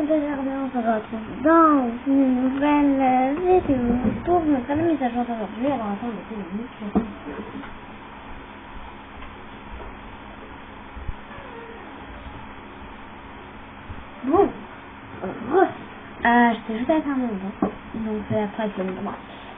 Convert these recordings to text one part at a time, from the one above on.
Bienvenue, on se retrouve dans une nouvelle vidéo pour me faire la mise à jour d'aujourd'hui. Alors attendez, c'est une minute. Bon, j'étais juste avec un monde, donc c'est après c'est le droit.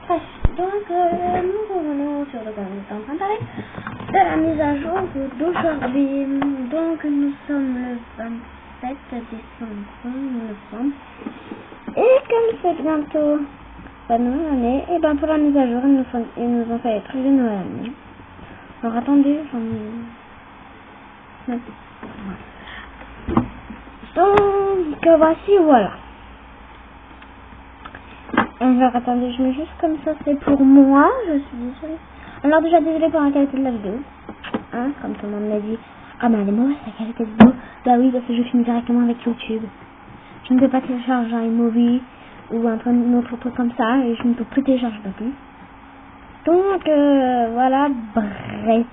Bref, donc nous revenons sur le canal, on était en train de parler de la mise à jour d'aujourd'hui. Donc nous sommes le 27 décembre, il me semble. Et comme c'est bientôt la nouvelle année, et ben pour la mise à jour, ils nous ont fait les trucs de Noël. Alors attendez, donc voici, voilà. Alors attendez, je mets juste comme ça, c'est pour moi, je suis désolée. Alors déjà désolée pour la qualité de la vidéo, hein, comme tout le monde l'a dit. Ah bah elle est mauvaise la qualité de vidéo. Bah oui, parce que je filme directement avec YouTube. Je ne peux pas télécharger un iMovie ou un autre truc comme ça, et je ne peux plus télécharger non plus. Donc voilà, bref.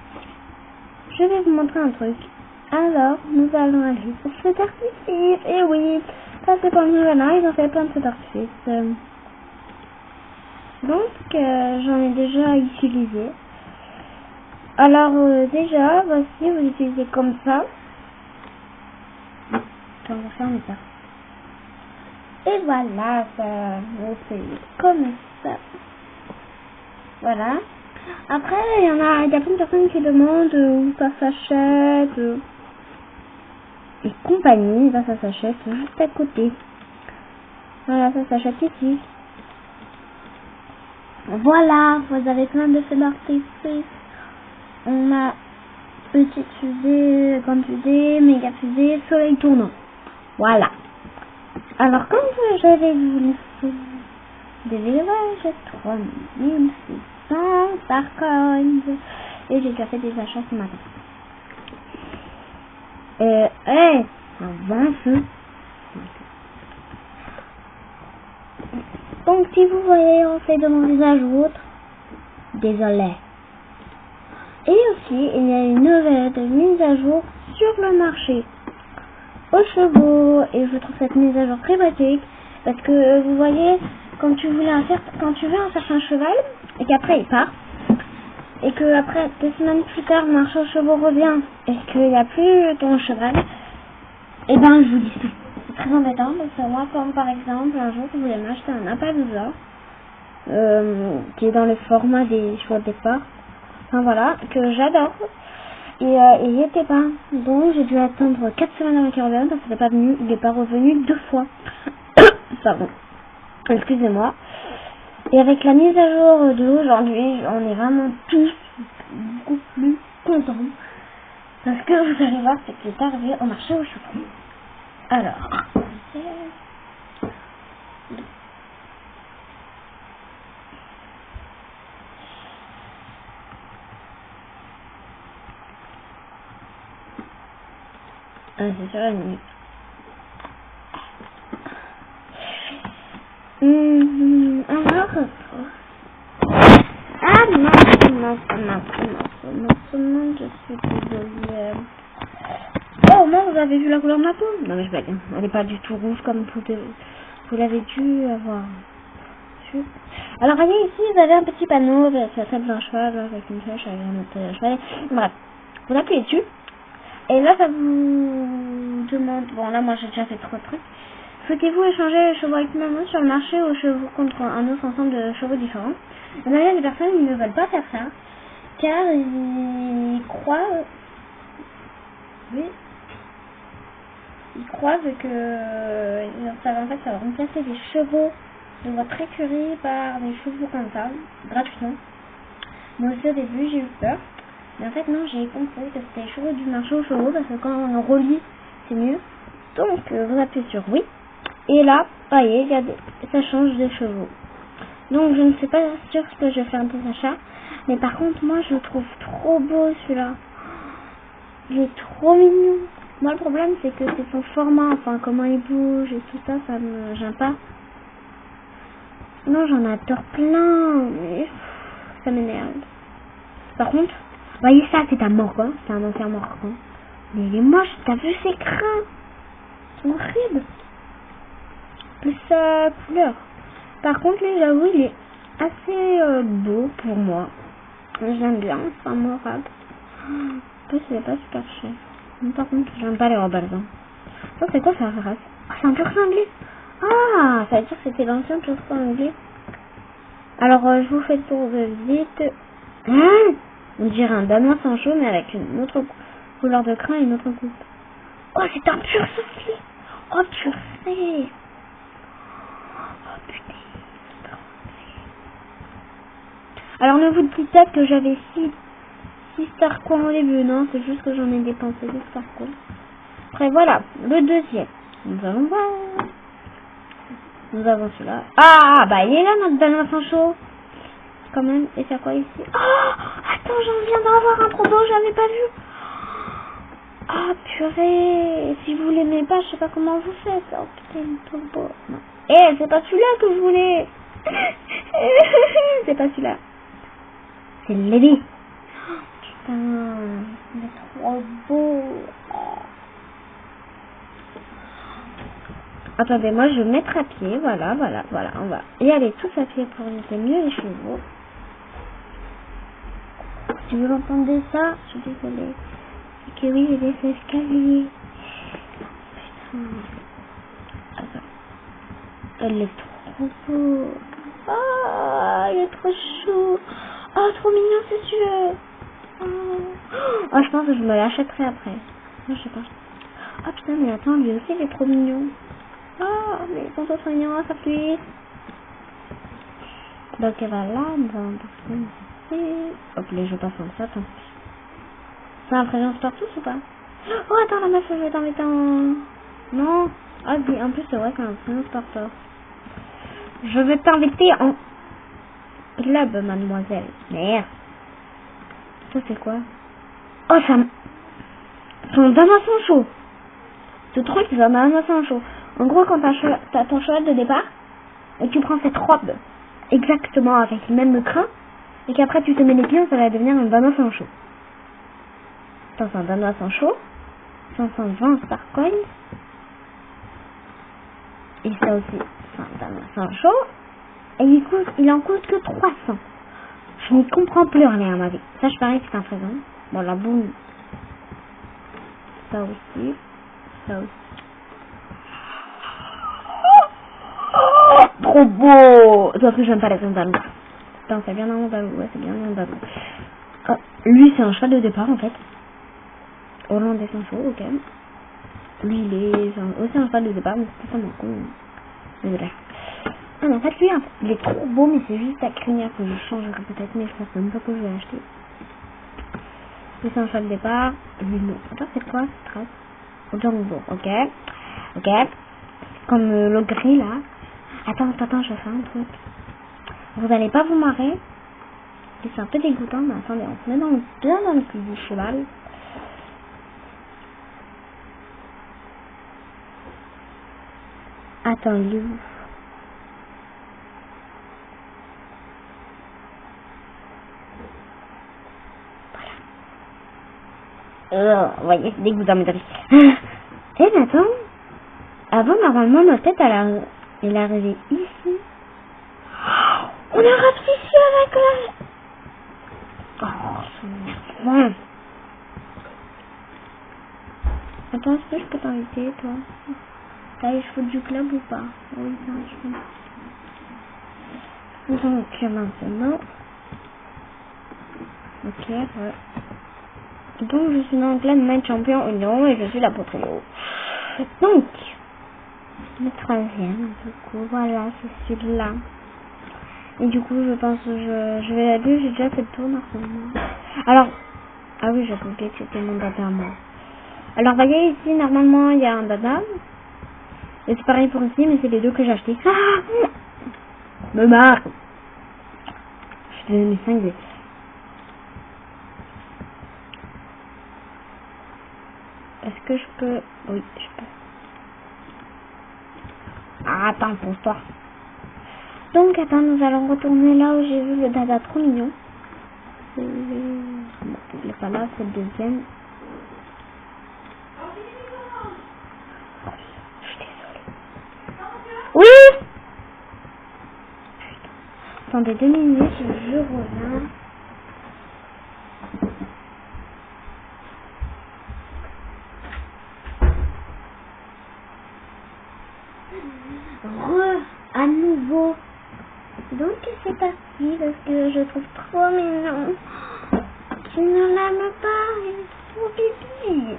Je vais vous montrer un truc. Alors, nous allons aller sur cet artifice. Et oui, ça c'est pour le nouvel an, ils ont fait plein de cet artifice. Donc, j'en ai déjà utilisé. Alors, déjà, voici, vous l'utilisez comme ça. On va fermer ça. Et voilà, ça, on fait comme ça. Voilà. Après, il y a plein de personnes qui demandent où ça s'achète. Et compagnie, là, ça s'achète juste à côté. Voilà, ça s'achète ici. Voilà, vous avez plein de feux d'artifice. On a petite fusée, grande fusée, méga fusée, soleil tournant. Voilà. Alors, comme j'avais vu des villages, 3600 par coins. Et j'ai déjà fait des achats ce matin. Un 20 feux. Donc, si vous voyez, on fait de mauvaises autres. Désolé. Et aussi, il y a une nouvelle mise à jour sur le marché aux chevaux. Et je trouve cette mise à jour très pratique. Parce que, vous voyez, quand tu veux un certain cheval, et qu'après il part, et que après 2 semaines plus tard, le marché aux chevaux revient, et qu'il n'y a plus ton cheval, et ben je vous dis tout. C'est très embêtant, parce que moi, comme par exemple, un jour, je voulais m'acheter un Appaloosa, qui est dans le format des chevaux de départ, enfin voilà, que j'adore, et il n'y était pas. Donc j'ai dû attendre 4 semaines avant qu'il revienne, parce qu'il n'est pas venu, il n'est pas revenu 2 fois. Pardon, excusez-moi. Et avec la mise à jour d'aujourd'hui, on est vraiment tous beaucoup plus contents. Parce que vous allez voir ce qui est arrivé au marché aux chevaux. Alors, c'est sur la minute. Alors, je suis désolée. Oh, moi, vous avez vu la couleur de ma peau? Non, mais je blague. Elle n'est pas du tout rouge comme vous l'avez dû avoir. Alors, voyez ici, vous avez un petit panneau avec la tête d'un cheval, avec une flèche, avec un autre cheval. Bref, vous appuyez dessus. Et là, ça vous demande... Bon, là, moi, j'ai déjà fait 3 trucs. Souhaitez-vous échanger les chevaux avec maman sur le marché aux chevaux contre un autre ensemble de chevaux différents? Il y a des personnes qui ne veulent pas faire ça, car ils croient... Oui. Ils croient que en fait, ça va remplacer des chevaux de votre écurie par des chevaux comme ça, gratuitement. Moi aussi au début j'ai eu peur, mais en fait non, j'ai compris que c'était les chevaux du marché aux chevaux, parce que quand on relie c'est mieux. Donc vous appuyez sur oui, et là, voyez, ça change de chevaux. Donc je ne suis pas sûre que je vais faire des achats, mais par contre moi je le trouve trop beau celui-là. Il est trop mignon. Moi le problème c'est que c'est son format, enfin comment il bouge et tout ça, ça me gêne pas. Non, j'en adore plein, mais ça m'énerve. Par contre, voyez ça, c'est un morgan, c'est un enfer morgan. Mais il est moche, t'as vu ses crins? C'est horrible. plus sa couleur. Par contre, lui, j'avoue, il est assez beau pour moi. J'aime bien, c'est mémorable. En plus, il est pas super cher. Mais par contre, j'aime pas les robes allemandes. Ça, c'est quoi ça, race? Ah, c'est un turc anglais. Ah, ça veut dire que c'était l'ancien turc anglais. Alors, je vous fais le tour de vite. On dirait un danois sans chaud, mais avec une autre couleur de crin et une autre coupe. Oh, c'est un pur anglais. Oh, purée. Oh, putain. Alors, ne vous dites pas que j'avais 6 star coins au début, non, c'est juste que j'en ai dépensé 2 star coins. Après, voilà, le deuxième. Nous allons voir. Nous avons celui-là. Ah, bah il est là, notre danois sans chaud. Quand même, et c'est quoi ici? Oh, attends, j'en viens d'avoir un trop beau, j'avais pas vu. Ah, purée. Si vous l'aimez pas, je sais pas comment vous faites. Oh, putain, trop beau. Non. Eh, c'est pas celui-là que je voulais. C'est pas celui-là. C'est le Lady. Putain, il est trop beau. Attendez, moi je vais me mettre à pied, voilà, on va y aller tous à pied pour éviter mieux les chevaux. Si vous entendez ça, je suis désolée. C'est que oui, j'ai des escaliers. Putain. Attends. Elle est trop beau. Ah, il est trop chou. Oh, trop mignon, c'est sûr. Oh, je pense que je me l'achèterai après. Non, je sais pas. Ah putain, mais attends, lui aussi il est trop mignon. Ah, mais ils sont trop mignons, ça fait. Donc elle va là, hop, les jeux passent comme ça, tant pis. Ça a présence partout ou pas? Oh, attends, la meuf, je vais t'en mettre en... Non. Ah, en plus, c'est vrai qu'un présence partout. Je vais t'inviter en club, mademoiselle. Merde. Ça, c'est quoi? Oh, ça... C'est un damassin chaud. Ce truc, c'est un damassin chaud. En gros, quand t'as ton cheval de départ, et tu prends cette robe exactement avec le même crin, et qu'après tu te mets les pieds, ça va devenir un damassin chaud. Attends, c'est un damassin chaud. 520 star coins. Et ça aussi, c'est un damassin chaud. Et il en coûte que 300. Je n'y comprends plus rien à ma vie. Ça, je parie que c'est un présent. Bon, la boum. Ça aussi. Ça aussi. Trop beau! Sauf que j'aime pas les andalous. Putain, c'est bien un andalou. Ouais, c'est bien un andalou. Oh, lui, c'est un cheval de départ, en fait. Hollandais sans chaud, ok. Lui, il est aussi un cheval de départ, mais c'est totalement con. Désolé. Ah, mais en fait, lui, il est trop beau, mais c'est juste la crinière que je changerai peut-être, mais je pense même pas que je vais acheter. Lui, c'est un cheval de départ. Lui, non. Attends, c'est quoi cette trace? Au Django, ok. Ok. Comme le gris, là. Attends, je vais faire un truc. Vous allez pas vous marrer. Et c'est un peu dégoûtant, mais attendez, on se met bien dans le cul du cheval. Attends, il est où? Voilà. Vous voyez, c'est dégoûtant, mais attendez. Eh, mais attends. Avant, normalement, notre tête, elle est arrivée ici. On a rapetissé avec la... Oh, c'est bon. Attends, est-ce que je peux t'inviter, toi? T'as les cheveux du club ou pas? Oui, t'as les cheveux. Donc, maintenant... Ok, ouais. Donc, je suis dans le club Main Champion Union et je suis la poteau. Donc, le troisième, du coup, voilà, c'est celui-là. Et du coup, je pense que je vais la lire, j'ai déjà fait le tour normalement. Alors, ah oui, j'ai oublié que c'était mon dada, moi. Alors, voyez ici, normalement, il y a un dada. Et c'est pareil pour ici, mais c'est les deux que j'ai achetés. Ah, me marre. Je te donne mes 5 dés. Est-ce que je peux... Oui, je peux. Ah, attends, pour toi. Donc, attends, nous allons retourner là où j'ai vu le dada trop mignon. Bon, il est pas là, c'est le deuxième. Je suis désolée. Oui, Attendez 2 minutes, je reviens. À nouveau. Donc c'est parti parce que je trouve trop mignon. Tu ne l'aimes pas, il est trop pipi.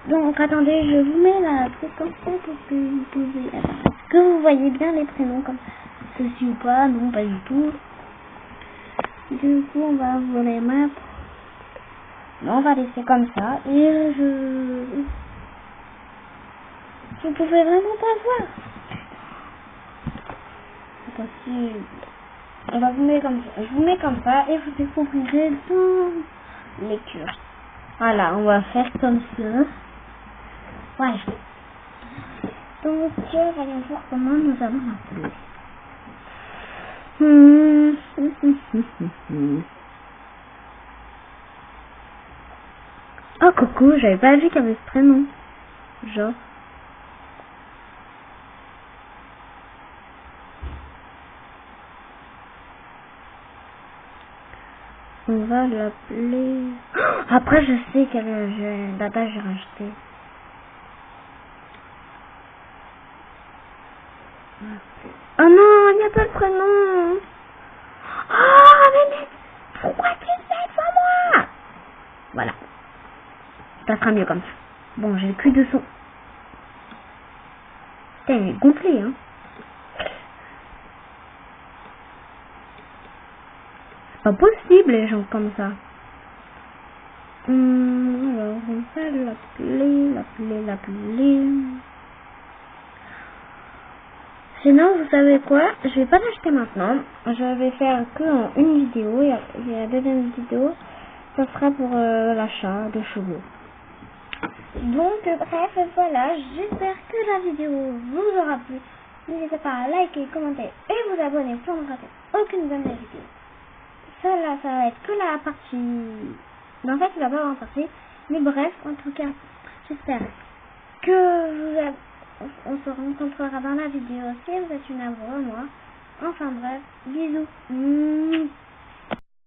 Donc attendez, je vous mets la truc comme ça pour que vous pouvez... Est-ce que vous voyez bien les prénoms comme ceci ou pas? Non, pas du tout. Du coup, on va vous les mettre. On va laisser comme ça. Et vous pouvez vraiment pas voir. Possible. On va vous mettre comme ça. Je vous mets comme ça et vous découvrirez dans lecture. Voilà, on va faire comme ça. Voilà. Donc, voyons voir comment nous allons l'appeler. Oh, coucou, j'avais pas vu qu'il y avait ce prénom. Genre. On va l'appeler... Après, je sais quelle data j'ai racheté. Oh non, il n'y a pas le prénom. Oh, mais pourquoi tu fais ça, moi? Voilà. Ça sera mieux comme ça. Bon, j'ai le cul de son. Putain, il est gonflé, hein. C'est pas possible, les gens comme ça. Alors, on va l'appeler. Sinon, vous savez quoi? Je vais pas l'acheter maintenant. Je vais faire que en une vidéo. Et la deuxième vidéo, ça sera pour l'achat de chevaux. Donc, bref, voilà. J'espère que la vidéo vous aura plu. N'hésitez pas à liker, commenter et vous abonner pour ne rater aucune de mes vidéos. Ça, là, ça va être que la partie... En fait, il va pas avoir partie. Mais bref, en tout cas, j'espère que on se rencontrera dans la vidéo si vous êtes une amoureuse, moi. Enfin bref, bisous.